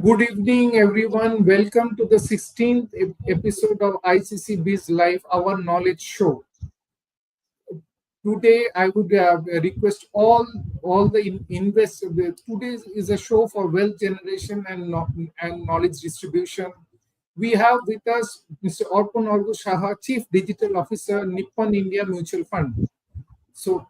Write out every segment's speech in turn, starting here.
Good evening, everyone. Welcome to the 16th episode of ICC Biz Live, our knowledge show. Today, I would request all the invest. Today is a show for wealth generation and knowledge distribution. We have with us Mr. Orpon Orgu Shaha, Chief Digital Officer, Nippon India Mutual Fund. So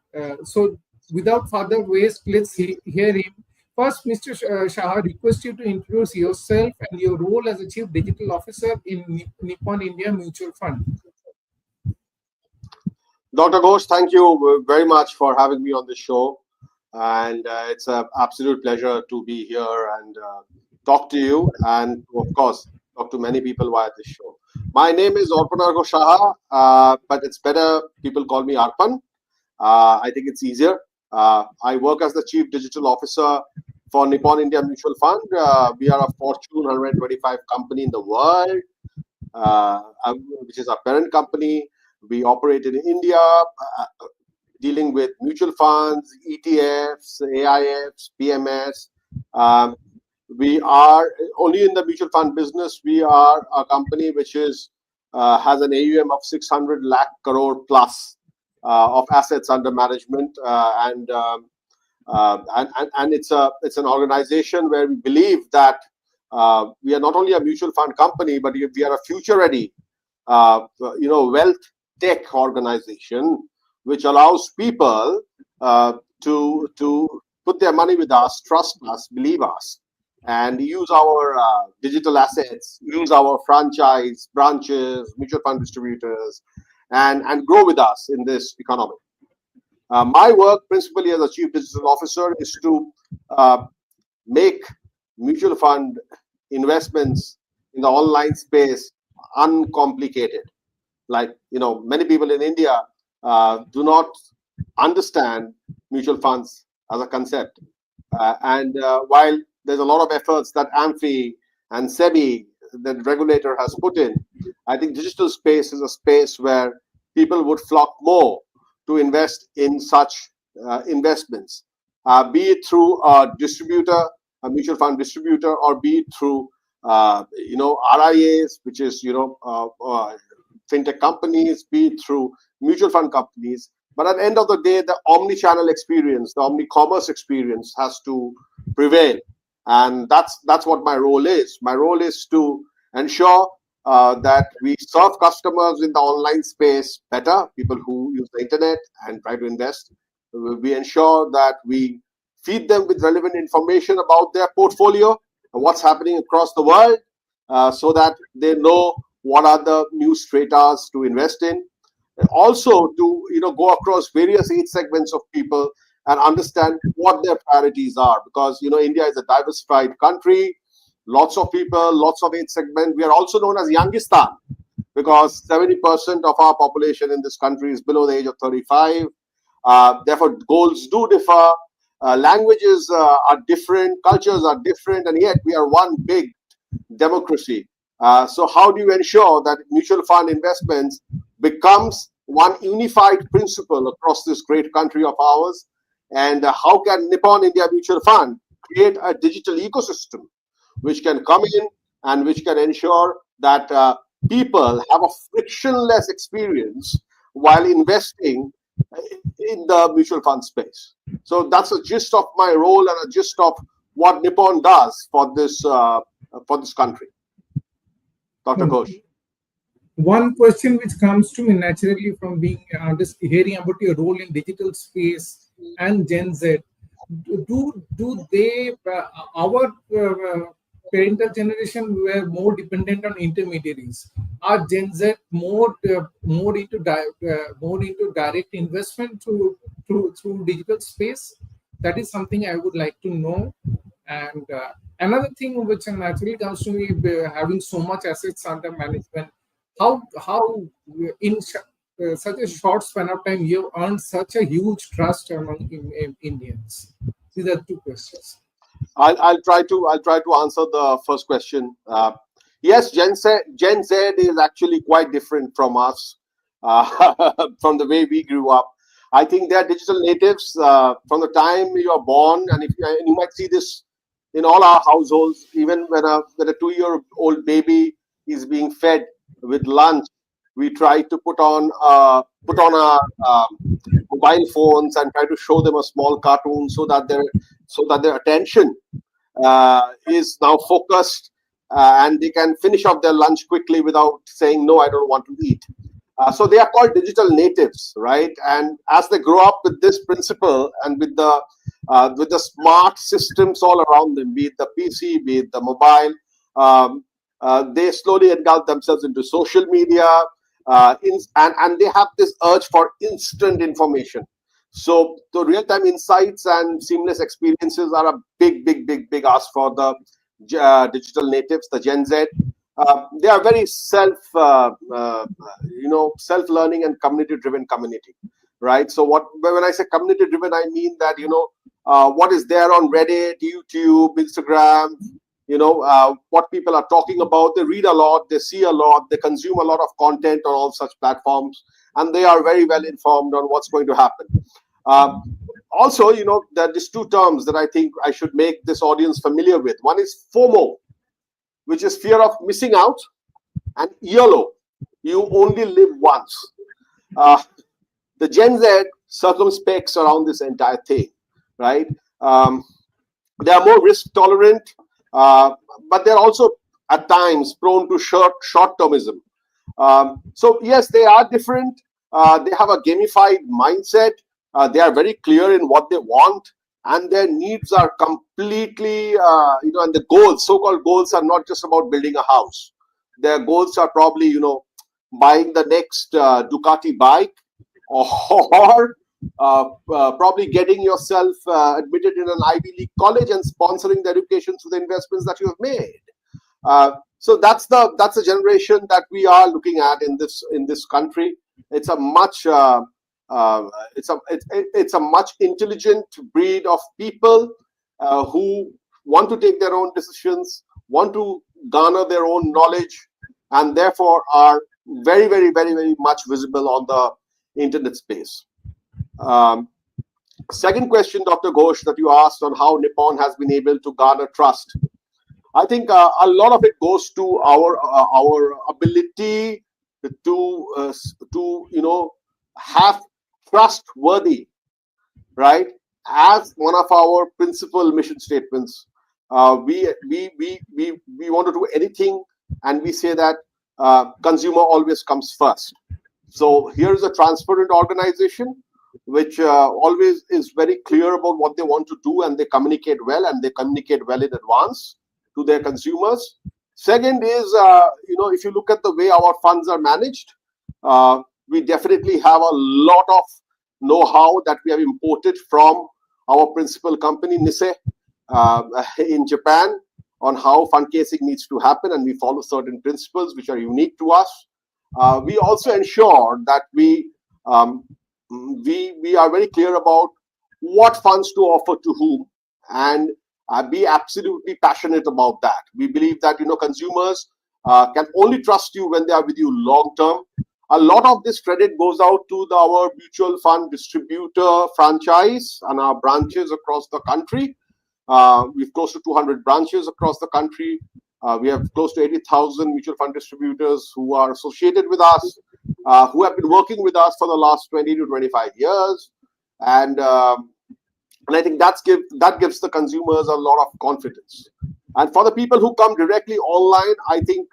without further waste, let's hear him. First, Mr. Shah, request you to introduce yourself and your role as a Chief Digital Officer in Nippon India Mutual Fund. Dr. Ghosh, thank you very much for having me on this show. And it's an absolute pleasure to be here and talk to you and, of course, talk to many people via this show. My name is Orpanargo Shaha, but it's better people call me Arpan. I think it's easier. I work as the Chief Digital Officer for Nippon India Mutual Fund. We are a Fortune 125 company in the world, which is our parent company. We operate in India, dealing with mutual funds, ETFs, AIFs, PMS. We are only in the mutual fund business. We are a company which is has an AUM of 600 lakh crore plus of assets under management, and it's an organization where we believe that we are not only a mutual fund company, but we are a future ready, wealth tech organization, which allows people to put their money with us, trust us, believe us, and use our digital assets, use our franchise, branches, mutual fund distributors, and grow with us in this economy. My work, principally as a Chief Digital Officer, is to make mutual fund investments in the online space uncomplicated. Like, many people in India do not understand mutual funds as a concept. And while there's a lot of efforts that AMFI and SEBI, the regulator, has put in, I think digital space is a space where people would flock more to invest in such investments, be it through a distributor, a mutual fund distributor, or be it through RIAs, which is fintech companies, be it through mutual fund companies. But at the end of the day, the omni-channel experience, the omni-commerce experience has to prevail. And that's what my role is. My role is to ensure that we serve customers in the online space better, people who use the internet and try to invest. We ensure that we feed them with relevant information about their portfolio and what's happening across the world, so that they know what are the new stratas to invest in. And also to go across various age segments of people and understand what their priorities are, because India is a diversified country, lots of people, lots of age segment. We are also known as Youngistan because 70% of our population in this country is below the age of 35. Therefore, goals do differ, languages are different, cultures are different, and yet we are one big democracy. So how do you ensure that mutual fund investments becomes one unified principle across this great country of ours? And how can Nippon India Mutual Fund create a digital ecosystem which can come in and which can ensure that people have a frictionless experience while investing in the mutual fund space? So that's a gist of my role and a gist of what Nippon does for this country. Dr. Ghosh. One question which comes to me naturally from being just hearing about your role in digital space and Gen Z, do they our parental generation were more dependent on intermediaries? Are Gen Z more into direct investment through digital space? That is something I would like to know. And another thing which naturally comes to me, having so much assets under management, how in such a short span of time you earned such a huge trust among Indians? These are two questions. I'll try to answer the first question. Yes, Gen Z is actually quite different from us, from the way we grew up. I think they are digital natives from the time you are born, and you might see this in all our households. Even when a 2-year-old baby is being fed with lunch, we try to put on our mobile phones and try to show them a small cartoon so that their attention is now focused, and they can finish off their lunch quickly without saying, no, I don't want to eat. So they are called digital natives, right? And as they grow up with this principle and with the smart systems all around them, be it the PC, be it the mobile, they slowly engulf themselves into social media, and they have this urge for instant information. So the real-time insights and seamless experiences are a big ask for the digital natives, the Gen Z. They are very self-learning and community-driven community, right? So when I say community-driven, I mean that what is there on Reddit, YouTube, Instagram, what people are talking about. They read a lot, they see a lot, they consume a lot of content on all such platforms, and they are very well informed on what's going to happen. Also, there are these two terms that I think I should make this audience familiar with. One is FOMO, which is fear of missing out, and YOLO, you only live once. The Gen Z circumspects around this entire thing, right? They are more risk tolerant, but they're also at times prone to short-termism. So yes, they are different. They have a gamified mindset. They are very clear in what they want, and their needs are completely, and the goals, so-called goals, are not just about building a house. Their goals are probably, buying the next Ducati bike, or probably getting yourself admitted in an Ivy League college and sponsoring the education through the investments that you have made. So that's the generation that we are looking at in this country. It's a much it's a much intelligent breed of people who want to take their own decisions, want to garner their own knowledge, and therefore are very much visible on the internet space. Second question, Dr. Ghosh, that you asked on how Nippon has been able to garner trust. I think a lot of it goes to our ability to have trustworthy, right? As one of our principal mission statements, we want to do anything, and we say that consumer always comes first. So here's a transparent organization which always is very clear about what they want to do, and they communicate well in advance to their consumers. Second is, if you look at the way our funds are managed, we definitely have a lot of know-how that we have imported from our principal company, Nissay, in Japan, on how fund casing needs to happen, and we follow certain principles which are unique to us. We also ensure that we are very clear about what funds to offer to whom, and be absolutely passionate about that. We believe that consumers can only trust you when they are with you long term. A lot of this credit goes out to our mutual fund distributor franchise and our branches across the country. We've close to 200 branches across the country. We have close to 80,000 mutual fund distributors who are associated with us, who have been working with us for the last 20 to 25 years. And I think that gives the consumers a lot of confidence. And for the people who come directly online, I think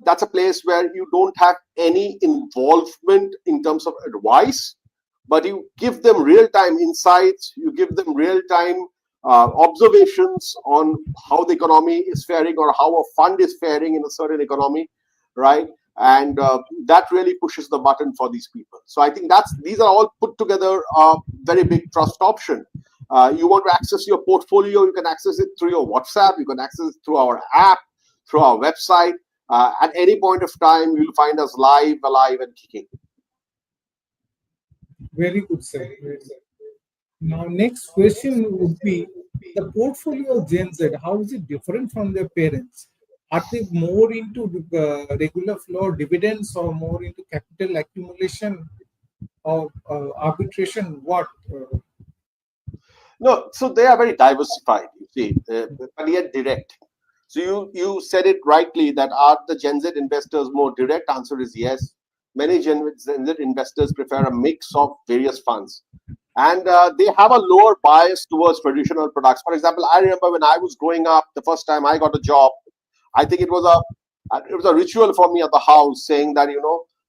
that's a place where you don't have any involvement in terms of advice, but you give them real-time insights, you give them real-time observations on how the economy is faring or how a fund is faring in a certain economy, right? And that really pushes the button for these people. So I think these are all put together a very big trust option. You want to access your portfolio, you can access it through your WhatsApp, you can access it through our app, through our website. At any point of time, you'll find us live, alive, and kicking. Very good, sir. Now, next question would be the portfolio of Gen Z. How is it different from their parents? Are they more into regular flow dividends or more into capital accumulation or arbitration? What? No, so they are very diversified, you see, but yet direct. So you said it rightly that are the Gen Z investors more direct? Answer is yes. Many Gen Z investors prefer a mix of various funds, and they have a lower bias towards traditional products. For example, I remember when I was growing up, the first time I got a job, I think it was a ritual for me at the house saying that,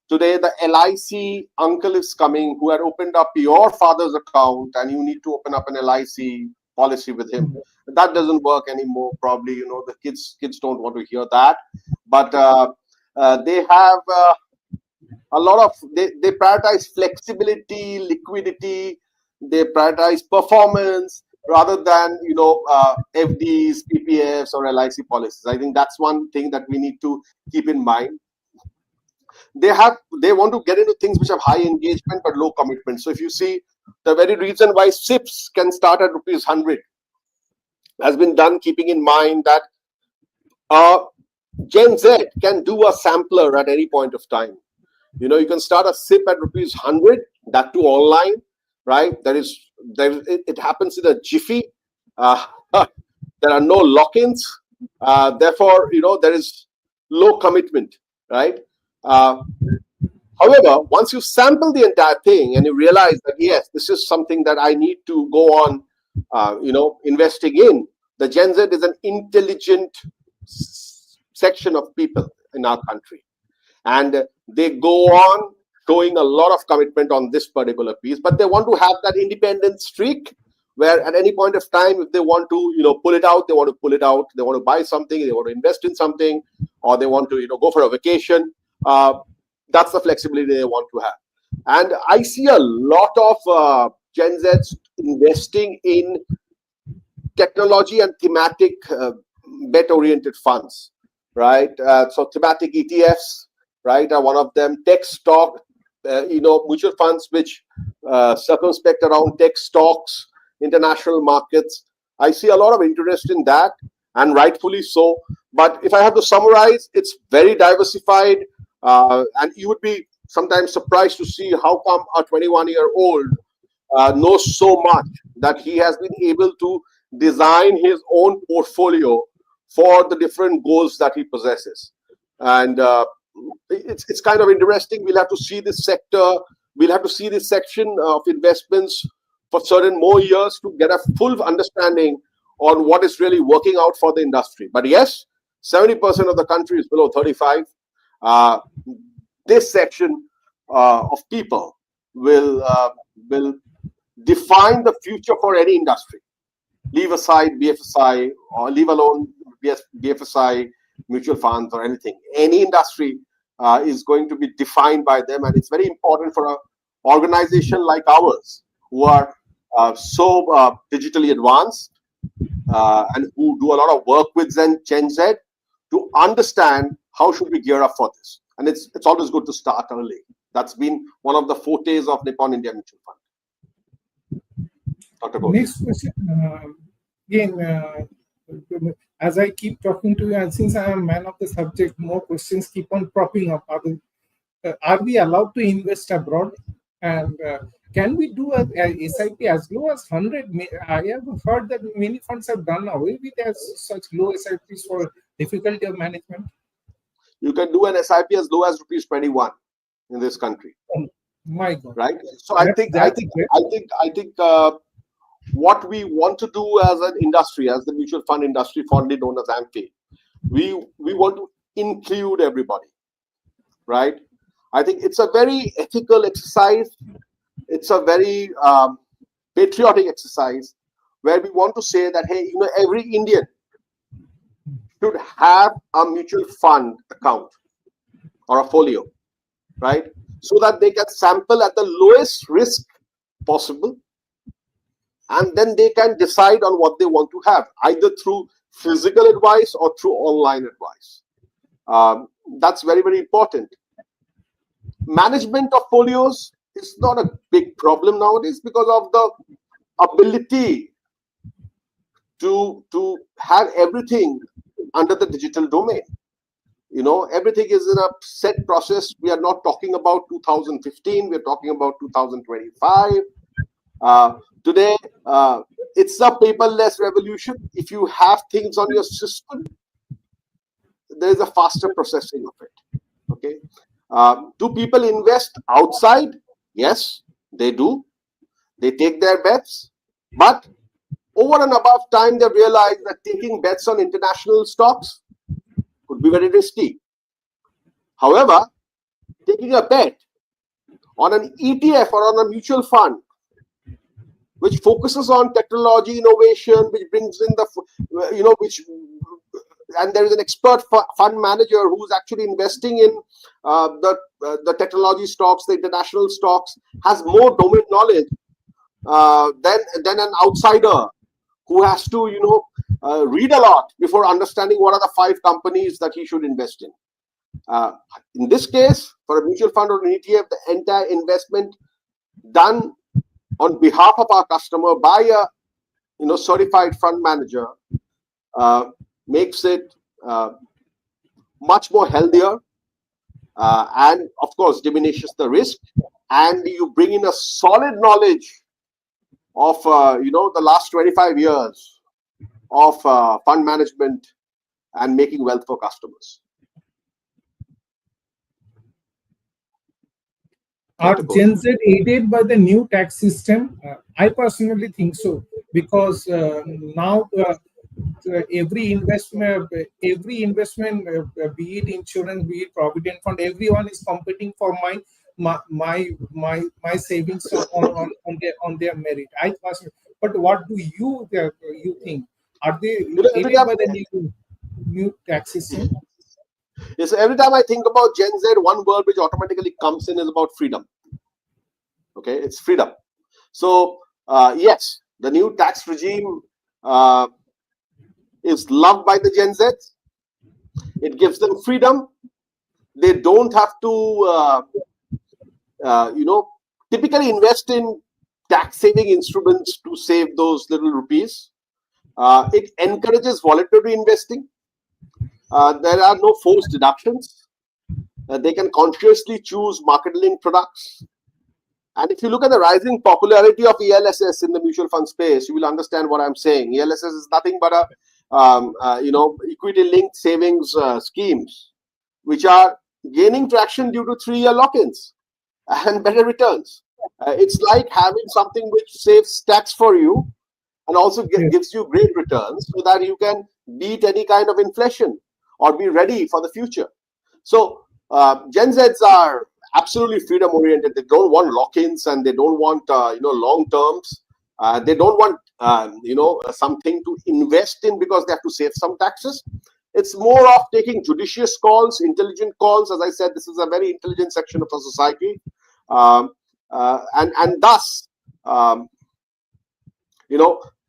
today the LIC uncle is coming who had opened up your father's account and you need to open up an LIC policy with him. That doesn't work anymore. Probably, the kids don't want to hear that. But they have a lot of they prioritize flexibility, liquidity. They prioritize performance rather than FDs, PPFs, or LIC policies. I think that's one thing that we need to keep in mind. They want to get into things which have high engagement but low commitment. So if you see, the very reason why SIPs can start at rupees 100 has been done keeping in mind that Gen Z can do a sampler at any point of time. You can start a SIP at rupees 100, that too online, right? It happens in a jiffy. There are no lock-ins. Therefore, there is low commitment, right? However, once you sample the entire thing and you realize that, yes, this is something that I need to go on, investing in, the Gen Z is an intelligent section of people in our country. And they go on showing a lot of commitment on this particular piece, but they want to have that independent streak where at any point of time, if they want to, pull it out, they want to pull it out. They want to buy something, they want to invest in something, or they want to, go for a vacation. That's the flexibility they want to have. And I see a lot of Gen Zs investing in technology and thematic bet-oriented funds, right? So thematic ETFs, right, are one of them. Tech stock, mutual funds which circumspect around tech stocks, international markets. I see a lot of interest in that, and rightfully so. But if I have to summarize, it's very diversified, and you would be sometimes surprised to see how come a 21-year-old knows so much that he has been able to design his own portfolio for the different goals that he possesses. And it's kind of interesting. We'll have to see this sector, we'll have to see this section of investments for certain more years to get a full understanding on what is really working out for the industry. But yes, 70% of the country is below 35. This section of people will define the future for any industry. Leave aside BFSI, or leave alone BFSI, mutual funds, or anything. Any industry is going to be defined by them, and it's very important for an organization like ours, who are so digitally advanced and who do a lot of work with Gen Z, to understand how should we gear up for this. And it's always good to start early. That's been one of the fortes of Nippon India Mutual Fund. Dr. Ghosh. Next question. Again, as I keep talking to you, and since I am a man of the subject, more questions keep on popping up. Are we allowed to invest abroad? And can we do a SIP as low as 100? I have heard that many funds have done away with such low SIPs for difficulty of management. You can do an SIP as low as rupees 21 in this country. Oh, my God! Right. So I think what we want to do as an industry, as the mutual fund industry, fondly known as AMFI, we want to include everybody, right? I think it's a very ethical exercise. It's a very patriotic exercise where we want to say that, hey, every Indian should have a mutual fund account or a folio, right? So that they can sample at the lowest risk possible, and then they can decide on what they want to have, either through physical advice or through online advice. That's very, very important. Management of folios is not a big problem nowadays because of the ability to have everything under the digital domain. Everything is in a set process. We are not talking about 2015. We're talking about 2025. Today, it's a paperless revolution. If you have things on your system, there is a faster processing of it. Okay. Do people invest outside? Yes, they do. They take their bets, but over and above time, they realize that taking bets on international stocks could be very risky. However, taking a bet on an ETF or on a mutual fund, which focuses on technology innovation, which brings in and there is an expert fund manager who's actually investing in the technology stocks, the international stocks, has more domain knowledge than an outsider who has to read a lot before understanding what are the 5 companies that he should invest in. In this case, for a mutual fund or an ETF, the entire investment done on behalf of our customer by a certified fund manager makes it much more healthier, and of course diminishes the risk, and you bring in a solid knowledge of the last 25 years of fund management and making wealth for customers. Are Gen Z aided by the new tax system? I personally think so, because now every investment, be it insurance, be it provident fund, everyone is competing for my savings on their merit. I personally, but what do you think? Are they aided by the new tax system? Yes, every time I think about Gen Z, one word which automatically comes in is about freedom. Okay, it's freedom. So yes, the new tax regime is loved by the Gen Z. It gives them freedom. They don't have to, typically invest in tax-saving instruments to save those little rupees. It encourages voluntary investing. There are no forced deductions. They can consciously choose market-linked products. And if you look at the rising popularity of ELSS in the mutual fund space, you will understand what I'm saying. ELSS is nothing but equity-linked savings schemes, which are gaining traction due to 3-year lock-ins and better returns. It's like having something which saves tax for you and also gives you great returns, so that you can beat any kind of inflation or be ready for the future. So Gen Zs are absolutely freedom oriented. They don't want lock-ins, and they don't want long terms. They don't want something to invest in because they have to save some taxes. It's more of taking judicious calls, intelligent calls. As I said, this is a very intelligent section of our society, and thus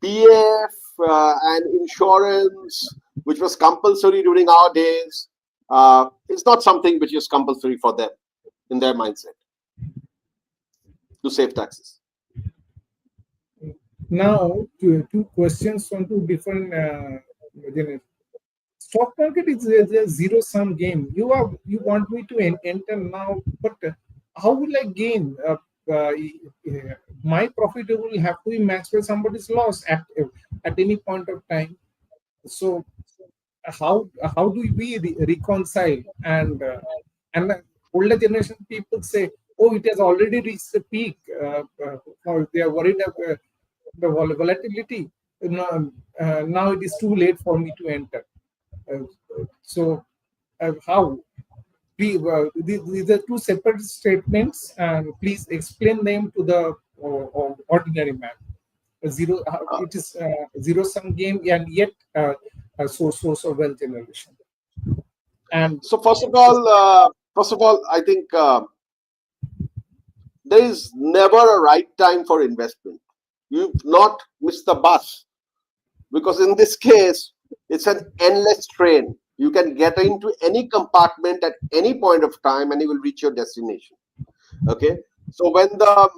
PF and insurance, which was compulsory during our days, is not something which is compulsory for them in their mindset to save taxes. Now, two questions on 2 different stock market is a zero-sum game. You want me to enter now, but how will I gain? My profit will have to be matched by somebody's loss at any point of time. So how do we reconcile? And older generation people say, oh, it has already reached the peak, or they are worried about the volatility. Now it is too late for me to enter. How? These are 2 separate statements, and please explain them to the ordinary man. It is a zero-sum game, and yet a source of wealth generation. And so, first of all, I think there is never a right time for investment. You've not missed the bus, because in this case, it's an endless train. You can get into any compartment at any point of time, and you will reach your destination. Okay. So when the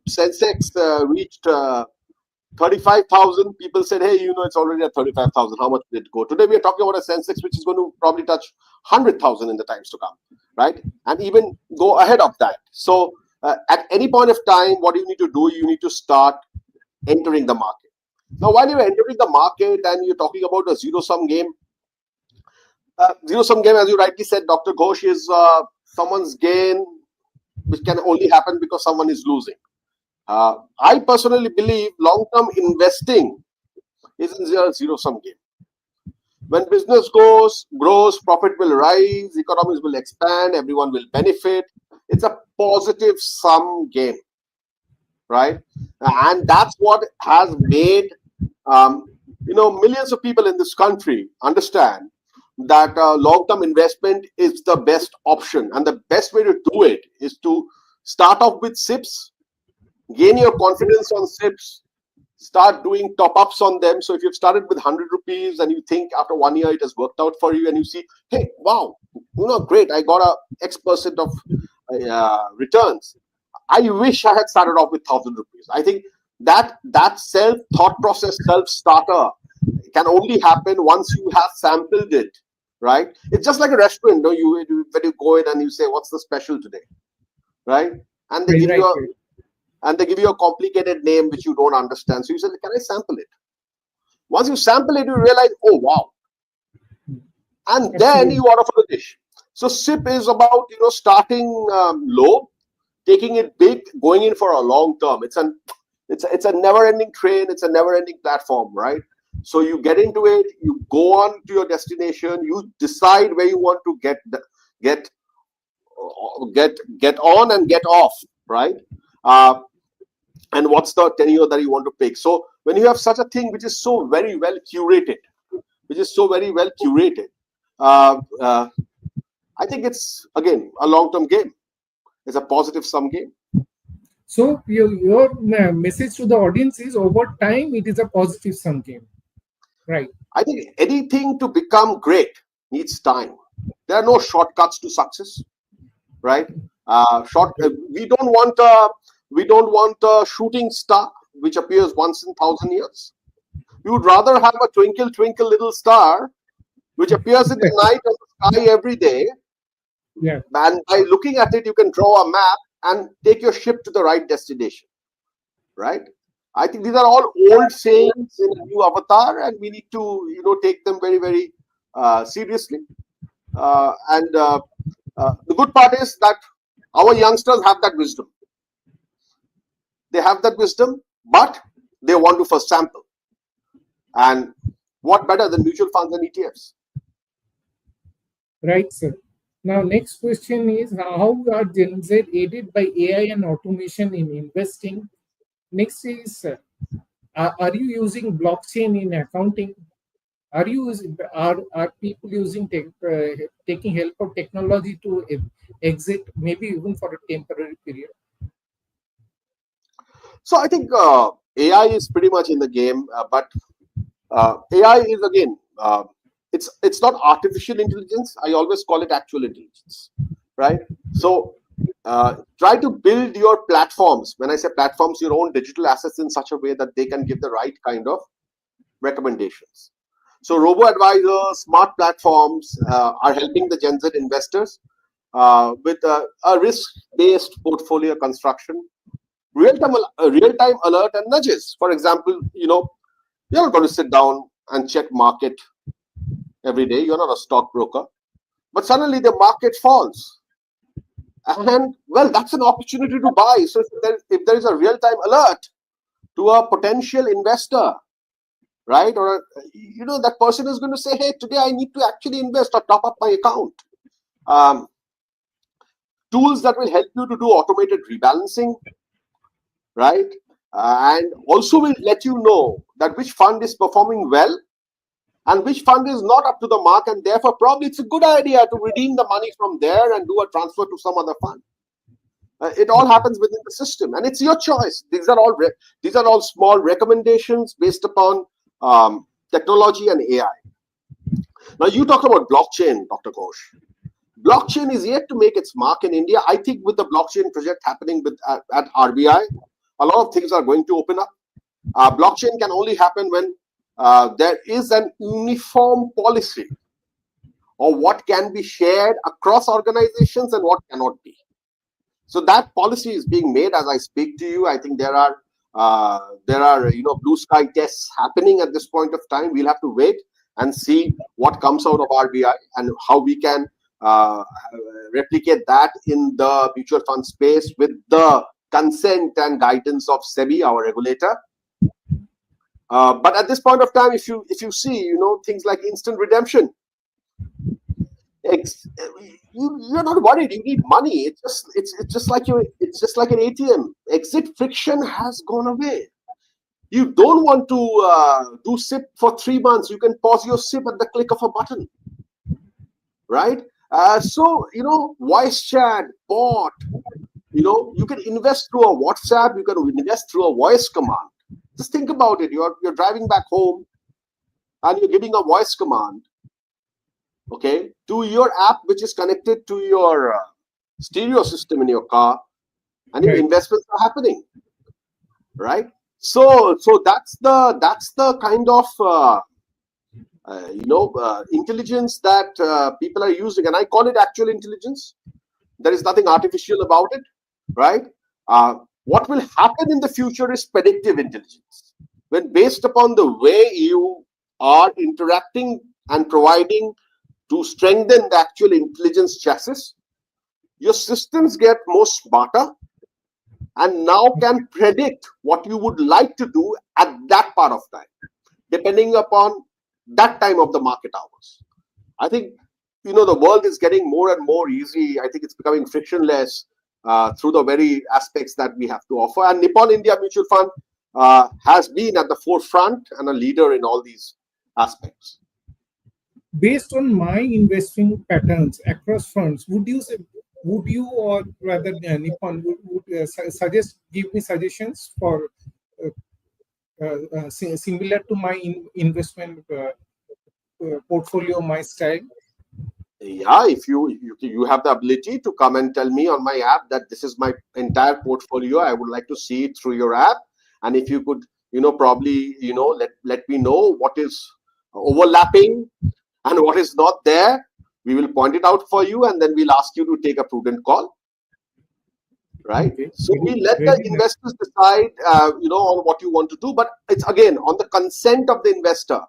Sensex reached 35,000, people said, hey, it's already at 35,000. How much did it go? Today, we are talking about a Sensex which is going to probably touch 100,000 in the times to come, right? And even go ahead of that. So at any point of time, what you need to do, you need to start entering the market. Now, while you're entering the market and you're talking about a zero-sum game, as you rightly said, Dr. Ghosh, is someone's gain, which can only happen because someone is losing. I personally believe long-term investing isn't a zero-sum game. When business grows, profit will rise, economies will expand, everyone will benefit. It's a positive sum game, right? And that's what has made millions of people in this country understand that long-term investment is the best option, and the best way to do it is to start off with SIPs, gain your confidence on SIPs, start doing top-ups on them. So if you've started with 100 rupees and you think after 1 year it has worked out for you, and you see, hey, wow, great, I got a X% of returns. I wish I had started off with 1,000 rupees. I think that self-thought process, self-starter can only happen once you have sampled it, right? It's just like a restaurant, when you go in and you say, what's the special today, right? And they give you a complicated name which you don't understand. So you say, can I sample it? Once you sample it, you realize, oh, wow. And then you order for the dish. So SIP is about, starting low, taking it big, going in for a long term. It's a never-ending train. It's a never-ending platform, right? So you get into it, you go on to your destination, you decide where you want to get on and get off, right? And what's the tenure that you want to pick. So when you have such a thing which is so very well curated, I think it's, again, a long-term game. It's a positive sum game. So your message to the audience is, over time, it is a positive sum game, right? I think anything to become great needs time. There are no shortcuts to success, right? We don't want a shooting star which appears once in 1,000 years. We would rather have a twinkle, twinkle, little star which appears in the night of the sky every day. Yeah. And by looking at it, you can draw a map and take your ship to the right destination, right? I think these are all old sayings in a new avatar, and we need to, take them very, very seriously. The good part is that our youngsters have that wisdom. They have that wisdom, but they want to first sample. And what better than mutual funds and ETFs? Right, sir. Now, next question is, how are Gen Z aided by AI and automation in investing? Next is, are you using blockchain in accounting? Are people using taking help of technology to exit, maybe even for a temporary period? So I think AI is pretty much in the game, but AI is, again, it's not artificial intelligence. I always call it actual intelligence, right? So try to build your platforms. When I say platforms, your own digital assets in such a way that they can give the right kind of recommendations. So robo-advisors, smart platforms are helping the Gen Z investors with a risk-based portfolio construction, real-time alert and nudges. For example, you're not going to sit down and check market every day. You're not a stockbroker, but suddenly the market falls, and well, that's an opportunity to buy. So if there is a real-time alert to a potential investor, right, or that person is going to say, hey, today I need to actually invest or top up my account. Tools that will help you to do automated rebalancing, right, and also will let you know that which fund is performing well and which fund is not up to the mark, and therefore probably it's a good idea to redeem the money from there and do a transfer to some other fund. It all happens within the system, and it's your choice. These are all small recommendations based upon technology and AI. Now, you talked about blockchain, Dr. Ghosh. Blockchain is yet to make its mark in India. I think with the blockchain project happening at RBI, a lot of things are going to open up. Blockchain can only happen when there is an uniform policy of what can be shared across organizations and what cannot be. So that policy is being made as I speak to you. I think there are There are blue sky tests happening at this point of time. We'll have to wait and see what comes out of RBI and how we can replicate that in the mutual fund space with the consent and guidance of SEBI, our regulator. But at this point of time, if you see, things like instant redemption, you're not worried. You need money. It's just like an ATM. Exit friction has gone away. You don't want to do SIP for 3 months. You can pause your SIP at the click of a button, right? So voice chat, bot. You can invest through a WhatsApp. You can invest through a voice command. Just think about it. You're driving back home, and you're giving a voice command, okay, to your app, which is connected to your stereo system in your car, and your investments are happening, right? So that's the kind of intelligence that people are using, and I call it actual intelligence. There is nothing artificial about it, right? What will happen in the future is predictive intelligence, when based upon the way you are interacting and providing to strengthen the actual intelligence chassis, your systems get more smarter and now can predict what you would like to do at that part of time, depending upon that time of the market hours. I think the world is getting more and more easy. I think it's becoming frictionless through the very aspects that we have to offer. And Nippon India Mutual Fund has been at the forefront and a leader in all these aspects. Based on my investing patterns across funds, would you or rather Nippon would give me suggestions for similar to my investment portfolio, my style? Yeah, if you have the ability to come and tell me on my app that this is my entire portfolio, I would like to see it through your app. And if you could probably let me know what is overlapping and what is not there, we will point it out for you, and then we'll ask you to take a prudent call, right? Okay. So we let the investors decide on what you want to do, but it's again on the consent of the investor.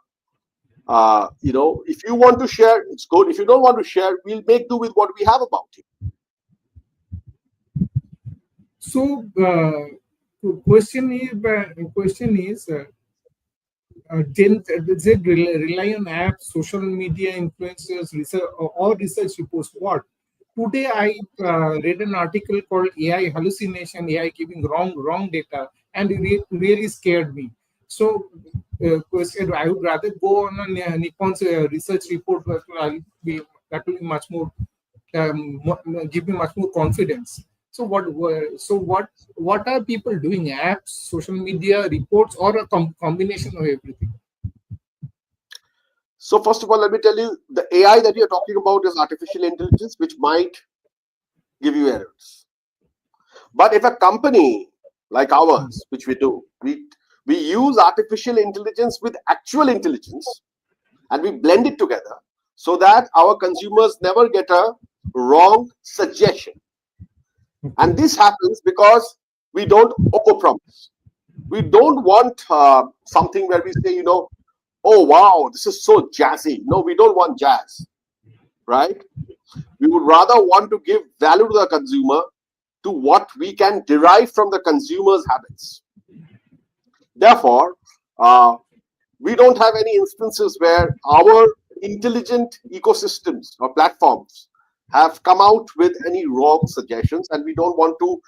If you want to share, it's good. If you don't want to share, we'll make do with what we have about you. So question is Gen Z rely on apps, social media influencers, research or research reports. What? Today I read an article called AI hallucination, AI giving wrong data, and it really scared me. So question, I would rather go on a Nippon's research report that will be much more give me much more confidence. So what are people doing? Apps, social media, reports, or a combination of everything? So first of all, let me tell you, the AI that you're talking about is artificial intelligence, which might give you errors. But if a company like ours, which we do, we use artificial intelligence with actual intelligence, and we blend it together so that our consumers never get a wrong suggestion. And this happens because we don't overpromise. We don't want something where we say, oh wow, this is so jazzy. No, we don't want jazz, right? We would rather want to give value to the consumer, to what we can derive from the consumer's habits. Therefore, we don't have any instances where our intelligent ecosystems or platforms have come out with any wrong suggestions, and we don't want to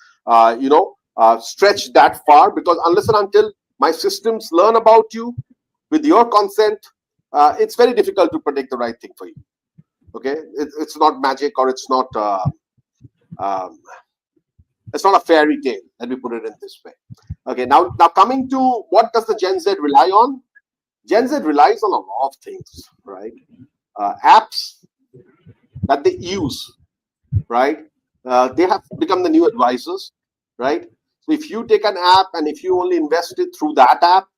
stretch that far, because unless and until my systems learn about you with your consent, it's very difficult to predict the right thing for you. Okay, it's not magic, or it's not a fairy tale. Let me put it in this way. Okay, now coming to what does the Gen Z rely on? Gen Z relies on a lot of things, right? Apps that they use, right? They have become the new advisors, right? So if you take an app and if you only invest it through that app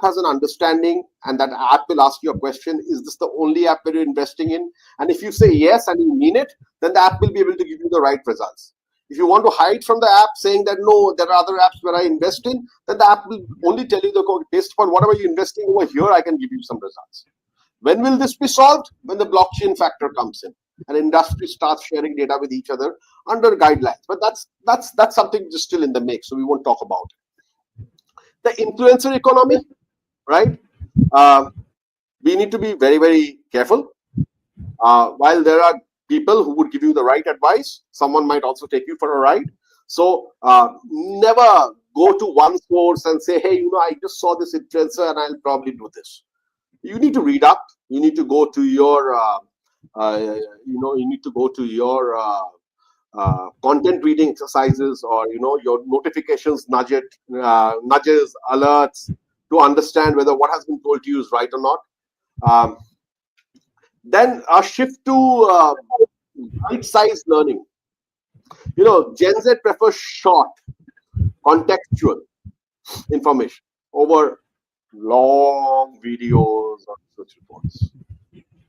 has an understanding, and that app will ask you a question: is this the only app that you're investing in? And if you say yes and you mean it, then the app will be able to give you the right results. If you want to hide from the app saying that no, there are other apps where I invest in, then the app will only tell you that based upon whatever you're investing over here, I can give you some results. When will this be solved? When the blockchain factor comes in and industry starts sharing data with each other under guidelines. But that's something just still in the mix, so we won't talk about it. The influencer economy, right? We need to be very, very careful. While there are people who would give you the right advice, someone might also take you for a ride. So never go to one source and say, hey, I just saw this influencer and I'll probably do this. You need to read up. You need to go to your, content reading exercises, or your notifications, nudges, alerts, to understand whether what has been told to you is right or not. Then a shift to bite-sized learning. Gen Z prefers short, contextual information over long videos or research reports.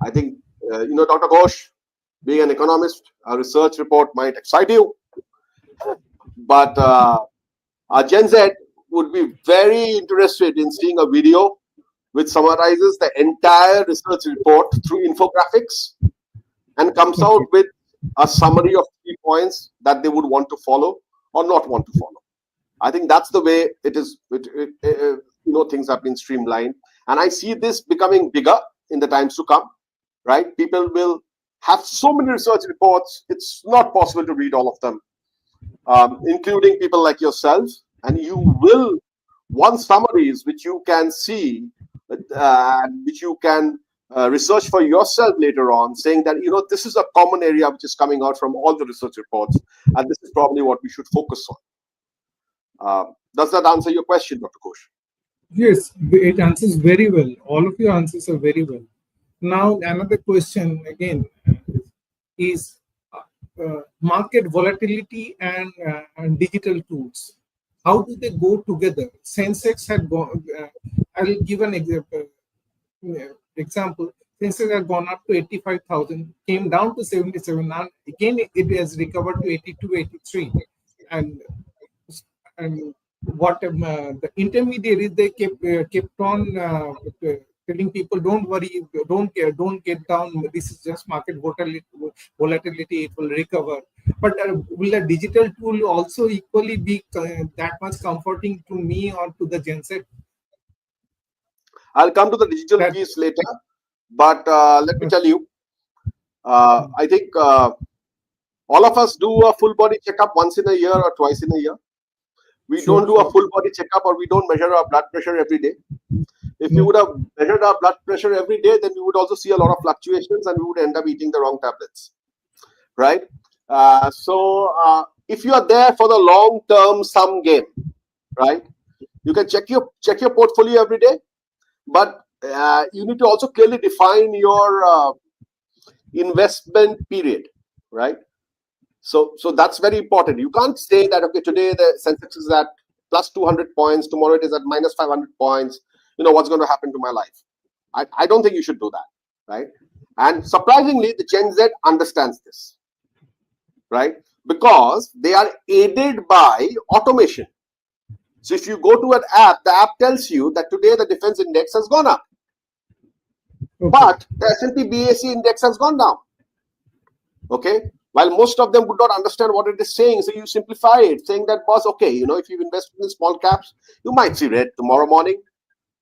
I think, Dr. Ghosh, being an economist, a research report might excite you, but a Gen Z would be very interested in seeing a video which summarizes the entire research report through infographics and comes out with a summary of key points that they would want to follow or not want to follow. I think that's the way it is. Things have been streamlined, and I see this becoming bigger in the times to come. Right? People will have so many research reports; it's not possible to read all of them, including people like yourself. And you will want summaries which you can see, which you can research for yourself later on, saying that this is a common area which is coming out from all the research reports, and this is probably what we should focus on. Does that answer your question, Dr. Ghosh? Yes, it answers very well. All of your answers are very well. Now, another question again is market volatility and digital tools. How do they go together? Sensex had gone. I'll give an example. Sensex had gone up to 85,000, came down to 77. Now again, it has recovered to 82, 83, and what the intermediaries, they kept on telling people, don't worry, don't get down, this is just market volatility, it will recover. But will a digital tool also equally be that much comforting to me or to the Gen Z? I'll come to the digital piece later, but let me tell you, I think all of us do a full body checkup once in a year or twice in a year. We don't do a full body checkup, or we don't measure our blood pressure every day. If you would have measured our blood pressure every day, then we would also see a lot of fluctuations and we would end up eating the wrong tablets, right? So if you are there for the long-term sum game, right, you can check your portfolio every day, but you need to also clearly define your investment period, right? So that's very important. You can't say that, okay, today the Sensex is at plus 200 points, tomorrow it is at minus 500 points. What's going to happen to my life? I don't think you should do that, right? And surprisingly, the Gen Z understands this, right? Because they are aided by automation. So if you go to an app, the app tells you that today the defense index has gone up, but the S&P BAC index has gone down. Okay, while most of them would not understand what it is saying, so you simplify it, saying that, boss, okay, if you've invested in small caps, you might see red tomorrow morning.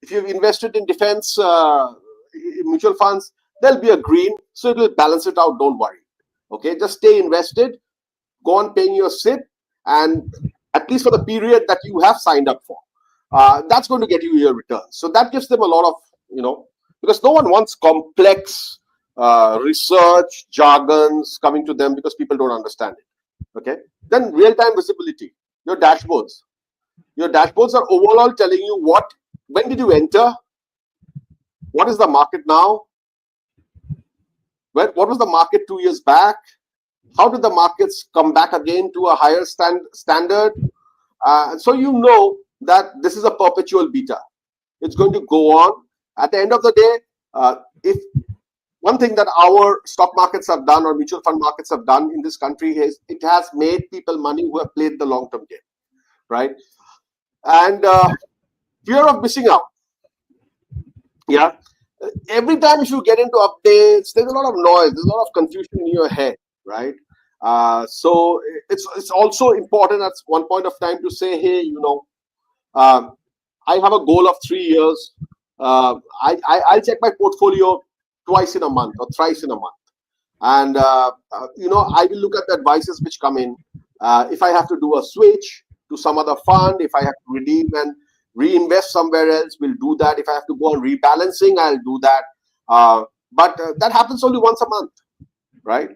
If you've invested in defense mutual funds, there'll be a green, so it will balance it out. Don't worry. Okay, just stay invested, go on paying your SIP, and at least for the period that you have signed up for, that's going to get you your returns. So that gives them a lot of, because no one wants complex research jargons coming to them because people don't understand it. Okay, then real-time visibility, your dashboards are overall telling you when did you enter, what is the market now, what was the market 2 years back, how did the markets come back again to a higher standard. So you know that this is a perpetual beta. It's going to go on. At the end of the day, if one thing that our stock markets have done or mutual fund markets have done in this country is it has made people money who have played the long-term game, right? And fear of missing out. Yeah. Every time if you get into updates, there's a lot of noise, there's a lot of confusion in your head, right? So it's also important at one point of time to say, hey, um, I have a goal of 3 years. I'll check my portfolio twice in a month or thrice in a month. And, I will look at the advices which come in. If I have to do a switch to some other fund, if I have to redeem and reinvest somewhere else, we'll do that. If I have to go on rebalancing, I'll do that. But that happens only once a month, right?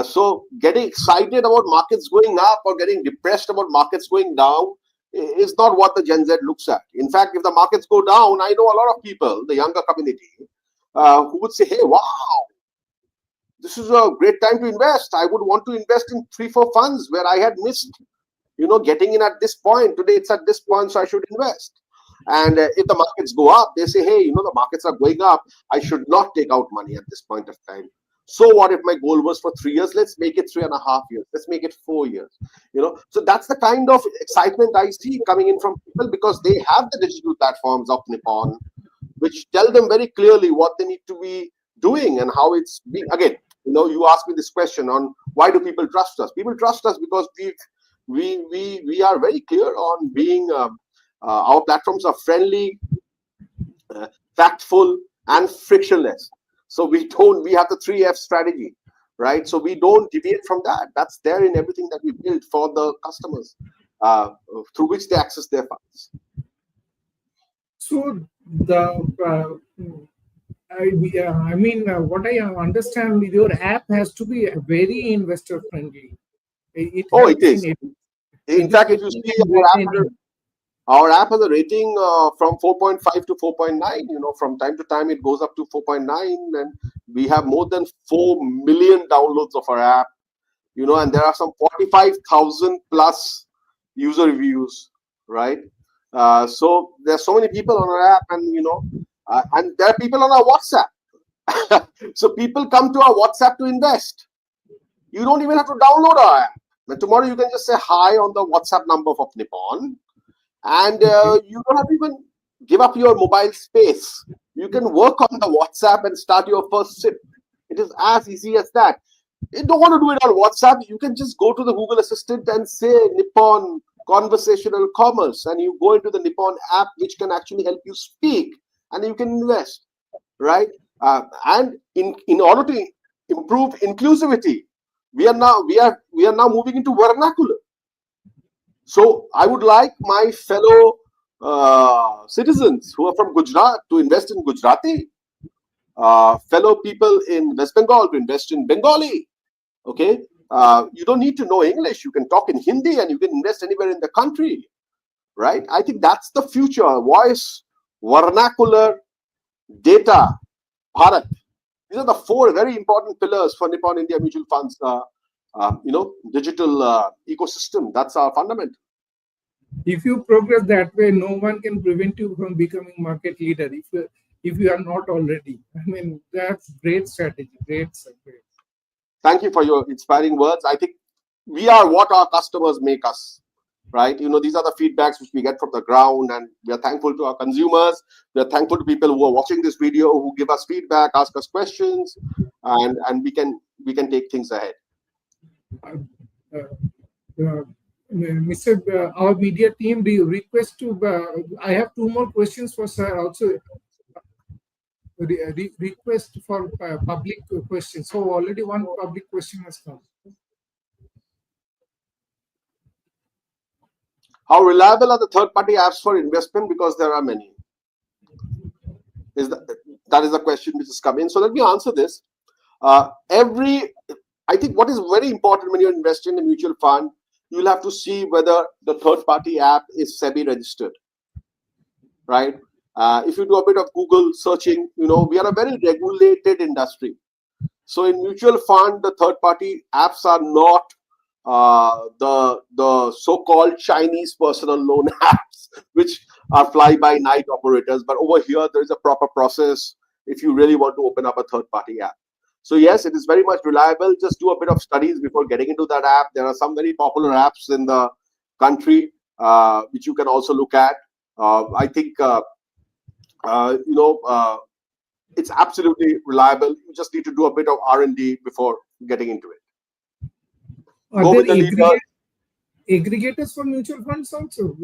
So getting excited about markets going up or getting depressed about markets going down is not what the Gen Z looks at. In fact, if the markets go down, I know a lot of people, the younger community, who would say, hey, wow, this is a great time to invest. I would want to invest in 3-4 funds where I had missed, getting in at this point. Today it's at this point, so I should invest. And if the markets go up, they say, hey, the markets are going up. I should not take out money at this point of time. So what if my goal was for 3 years? Let's make it 3.5 years. Let's make it 4 years. So that's the kind of excitement I see coming in from people because they have the digital platforms of Nippon, which tell them very clearly what they need to be doing and how it's being. Again, you asked me this question on why do people trust us? People trust us because we are very clear on being. Our platforms are friendly, factful, and frictionless. So we have the 3F strategy, right? So we don't deviate from that. That's there in everything that we build for the customers, through which they access their funds. So what I understand, your app has to be very investor friendly. It is. In fact, if you see our app has a rating from 4.5 to 4.9. From time to time it goes up to 4.9, and we have more than 4 million downloads of our app. And there are some 45,000 plus user reviews, right? So there's so many people on our app, and there are people on our WhatsApp. So people come to our WhatsApp to invest. You don't even have to download our app. And tomorrow you can just say hi on the WhatsApp number of Nippon. And you don't have to even give up your mobile space. You can work on the WhatsApp and start your first sip. It is as easy as that. You don't want to do it on WhatsApp. You can just go to the Google Assistant and say Nippon Conversational Commerce, and you go into the Nippon app, which can actually help you speak, and you can invest, right? And in order to improve inclusivity, we are now moving into vernacular. So I would like my fellow citizens who are from Gujarat to invest in Gujarati, fellow people in West Bengal to invest in Bengali. Okay, you don't need to know English. You can talk in Hindi and you can invest anywhere in the country, right? I think that's the future. Voice, vernacular, data, Bharat. These are the 4 very important pillars for Nippon India Mutual Funds. Digital ecosystem. That's our fundamental. If you progress that way, no one can prevent you from becoming market leader if you are not already. I mean, that's great strategy. Great. Thank you for your inspiring words. I think we are what our customers make us, right? These are the feedbacks which we get from the ground, and we are thankful to our consumers. We are thankful to people who are watching this video, who give us feedback, ask us questions, and we can take things ahead. Mr. Our media team, do you request to? I have 2 more questions for sir. Also, request for public questions. So already 1 public question has come. How reliable are the third-party apps for investment? Because there are many. That is the question which has come in. So let me answer this. I think what is very important when you're investing in a mutual fund, you'll have to see whether the third-party app is SEBI registered, right? If you do a bit of Google searching, we are a very regulated industry. So in mutual fund, the third-party apps are not the so-called Chinese personal loan apps, which are fly-by-night operators. But over here, there is a proper process if you really want to open up a third-party app. So yes, it is very much reliable. Just do a bit of studies before getting into that app. There are some very popular apps in the country which you can also look at. I think it's absolutely reliable. You just need to do a bit of R&D before getting into it. Are Go there with the leader. aggregators for mutual funds also?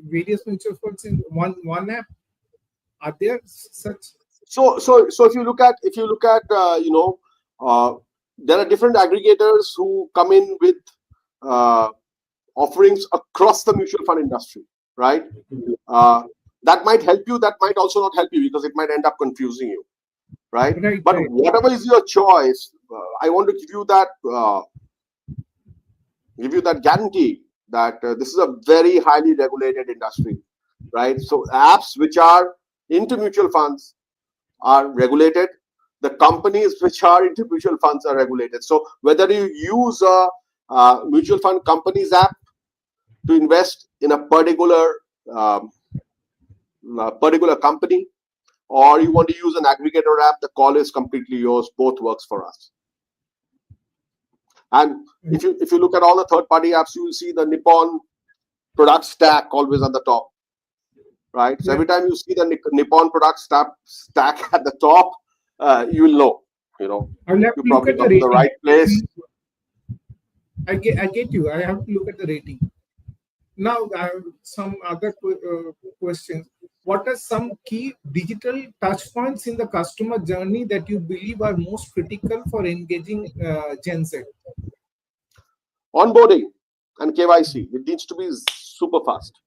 Various mutual funds in one app. Are there such? So if you look at there are different aggregators who come in with offerings across the mutual fund industry, right? That might help you. That might also not help you because it might end up confusing you, right? But whatever is your choice, I want to give you that guarantee that this is a very highly regulated industry, right? So apps which are into mutual funds are regulated. The companies which are into mutual funds are regulated. So whether you use a mutual fund company's app to invest in a particular company, or you want to use an aggregator app, the call is completely yours. Both works for us. And if you look at all the third-party apps, you will see the Nippon product stack always at the top, right? So every time you see the Nippon product stack at the top, you will know. You probably come to the right place. I get you. I have to look at the rating. Now, I have some other questions. What are some key digital touch points in the customer journey that you believe are most critical for engaging Gen Z? Onboarding and KYC. It needs to be super fast,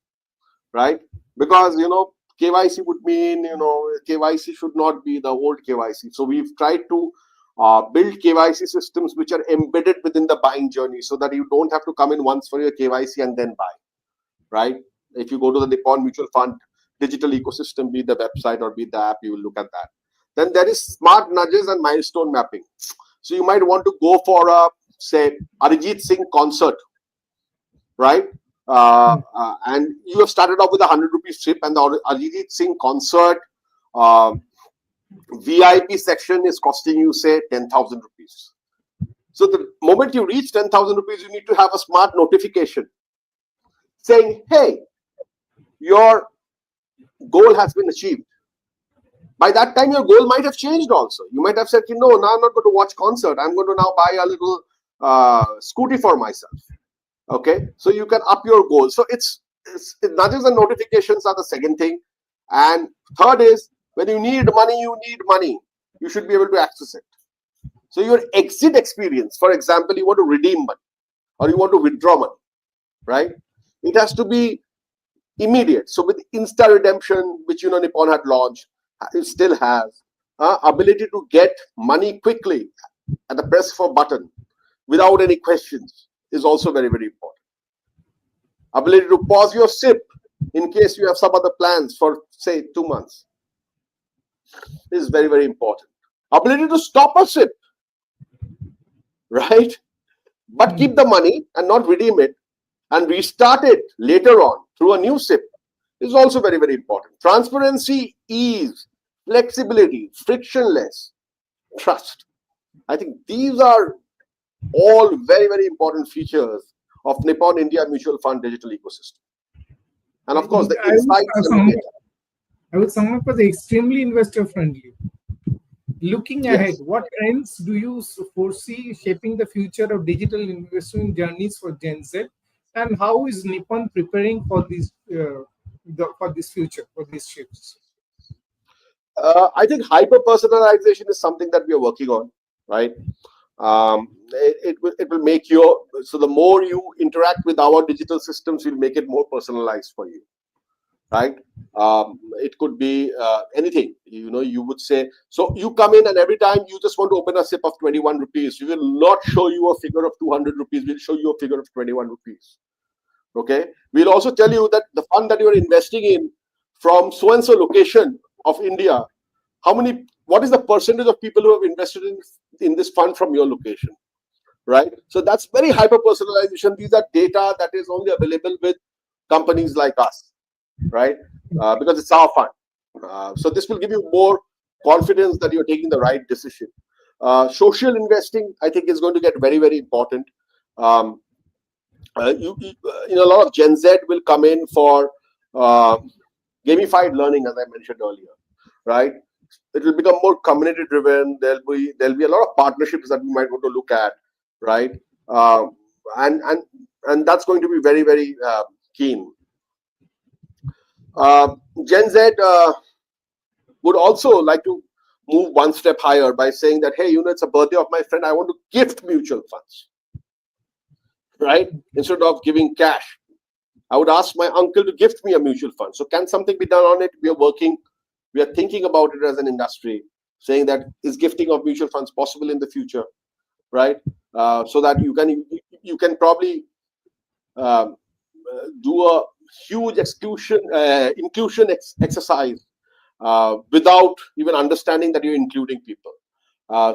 right? Because KYC would mean KYC should not be the old KYC. So we've tried to build KYC systems which are embedded within the buying journey, so that you don't have to come in once for your KYC and then buy, right? If you go to the Nippon Mutual Fund digital ecosystem, be the website or be the app, you will look at that. Then there is smart nudges and milestone mapping. So you might want to go for a, say, Arijit Singh concert, right? And you have started off with a 100 rupees trip, and the Arijit Singh concert VIP section is costing you, say, 10,000 rupees. So the moment you reach 10,000 rupees, you need to have a smart notification saying, hey, your goal has been achieved. By that time, your goal might have changed also. You might have said, no, now I'm not going to watch concert. I'm going to now buy a little scooty for myself. Okay, so you can up your goal. So it's nudges and notifications are the second thing. And third is, when you need money, you should be able to access it. So your exit experience, for example, you want to redeem money or you want to withdraw money, right? It has to be immediate. So with Insta Redemption, which Nippon had launched, it still has ability to get money quickly at the press of a button without any questions is also very, very important. Ability to pause your SIP in case you have some other plans for, say, 2 months is very, very important. Ability to stop a SIP, right? But keep the money and not redeem it and restart it later on through a new SIP is also very, very important. Transparency, ease, flexibility, frictionless, trust. I think these are all very, very important features of Nippon India Mutual Fund digital ecosystem. And of course, the insights and the data. I would sum up as extremely investor friendly. Looking ahead, what trends do you foresee shaping the future of digital investment journeys for Gen Z, and how is Nippon preparing for this future, for these shifts? I think hyper personalization is something that we are working on, right? It will make so the more you interact with our digital systems, we'll make it more personalized for you, right? It could be anything, you would say, so you come in and every time you just want to open a SIP of 21 rupees, we will not show you a figure of 200 rupees, we'll show you a figure of 21 rupees. Okay, we'll also tell you that the fund that you are investing in from so and so location of India, what is the percentage of people who have invested in this fund from your location, right? So that's very hyper personalization. These are data that is only available with companies like us, right? Because it's our fund. So this will give you more confidence that you're taking the right decision. Social investing, I think, is going to get very, very important. Um, a lot of Gen Z will come in for uh, gamified learning, as I mentioned earlier, right? It will become more community driven. There'll be a lot of partnerships that we might want to look at, right? Uh, and and and that's going to be very, very keen. Gen Z would also like to move one step higher by saying that, hey, it's a birthday of my friend, I want to gift mutual funds, right? Instead of giving cash, I would ask my uncle to gift me a mutual fund. So can something be done on it? We are thinking about it as an industry, saying that is gifting of mutual funds possible in the future, right? So that you can probably do a huge inclusion exercise without even understanding that you're including people.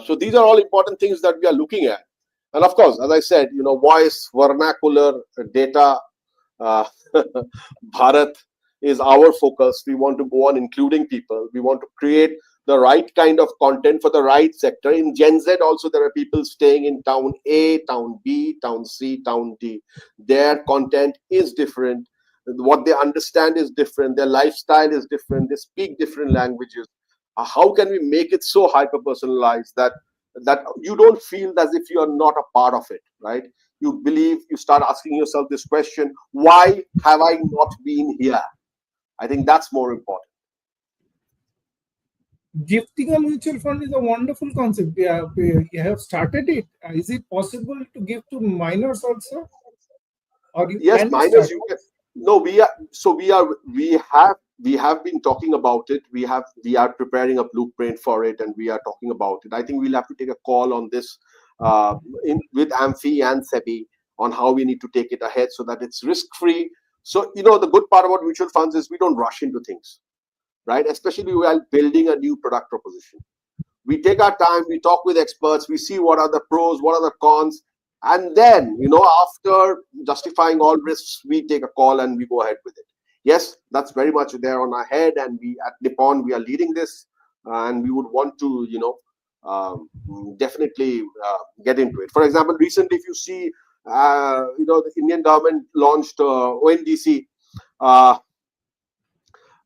So these are all important things that we are looking at. And of course, as I said, voice, vernacular, data, uh, Bharat is our focus. We want to go on including people. We want to create the right kind of content for the right sector. In Gen Z also, there are people staying in town A, town B, town C, town D. Their content is different. What they understand is different. Their lifestyle is different. They speak different languages. How can we make it so hyper personalized that you don't feel as if you are not a part of it, right? You start asking yourself this question: why have I not been here? I think that's more important. Gifting a mutual fund is a wonderful concept. You have started it. Is it possible to give to minors also, or you Yes, plan to minus start? you can. No, we have been talking about it. We are preparing a blueprint for it, and we are talking about it. I think we'll have to take a call on this with Amphi and SEBI on how we need to take it ahead so that it's risk free. So the good part about mutual funds is we don't rush into things, right? Especially while building a new product proposition. We take our time, we talk with experts, we see what are the pros, what are the cons, and then after justifying all risks, we take a call and we go ahead with it. Yes, that's very much there on our head, and we at Nippon, we are leading this, and we would want to um, definitely get into it. For example, recently, if you see the Indian government launched ONDC, uh,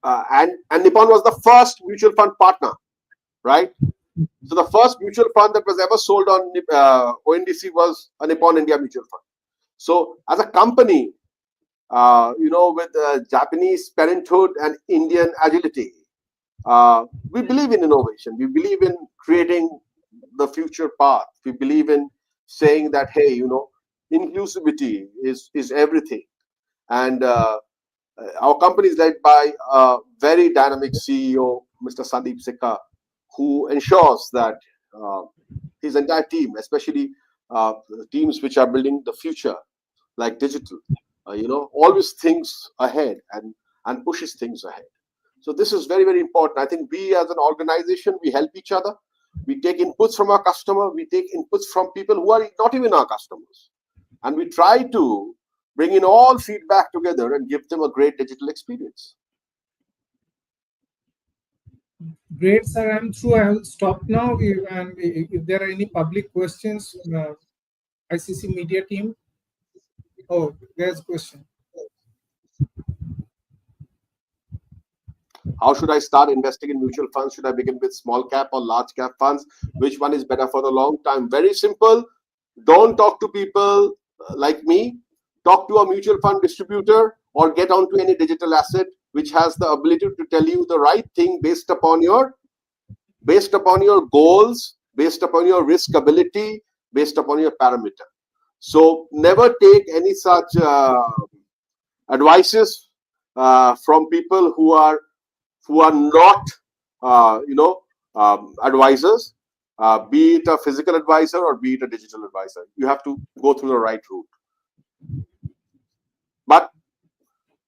and Nippon was the first mutual fund partner, right? So the first mutual fund that was ever sold on ONDC was a Nippon India mutual fund. So as a company, with Japanese parenthood and Indian agility, we believe in innovation. We believe in creating the future path. We believe in saying that, hey, inclusivity is everything. And our company is led by a very dynamic CEO, Mr. Sandeep Sikka, who ensures that uh, his entire team, especially teams which are building the future, like digital, always thinks ahead and pushes things ahead. So this is very, very important. I think we as an organization, we help each other. We take inputs from our customer. We take inputs from people who are not even our customers. And we try to bring in all feedback together and give them a great digital experience. Great, sir. I'm through. I will stop now. And if there are any public questions, ICC media team. Oh, there's a question. How should I start investing in mutual funds? Should I begin with small cap or large cap funds? Which one is better for the long time? Very simple. Don't talk to people like me. Talk to a mutual fund distributor or get onto any digital asset which has the ability to tell you the right thing based upon your goals, based upon your risk ability, based upon your parameter. So never take any such advices from people who are not advisors, be it a physical advisor or be it a digital advisor. You have to go through the right route. But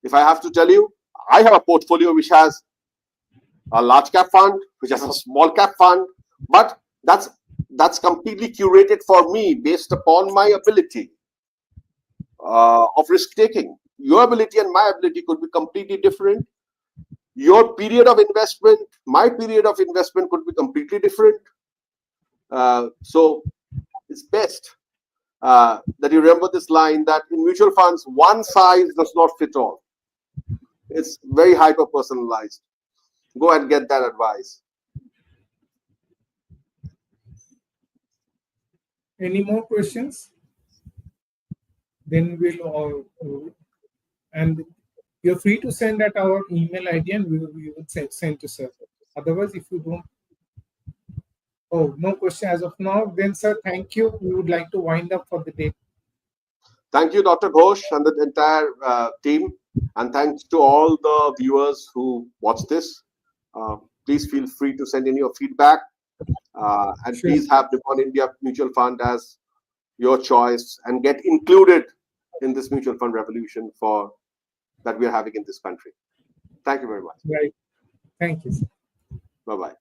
if I have to tell you, I have a portfolio which has a large cap fund, which has a small cap fund, but that's completely curated for me based upon my ability of risk taking. Your ability and my ability could be completely different. Your period of investment, my period of investment could be completely different. So it's best that you remember this line, that in mutual funds, one size does not fit all. It's very hyper personalized. Go and get that advice. Any more questions? Then and you're free to send at our email ID, and we will send to sir. Otherwise, if you don't, oh, no question as of now, then sir, thank you. We would like to wind up for the day. Thank you, Dr. Ghosh, and the entire team. And thanks to all the viewers who watch this. Please feel free to send in your feedback. And Sure. please have Nippon India Mutual Fund as your choice and get included in this mutual fund revolution that we are having in this country. Thank you very much. Right. Thank you, sir. Bye-bye.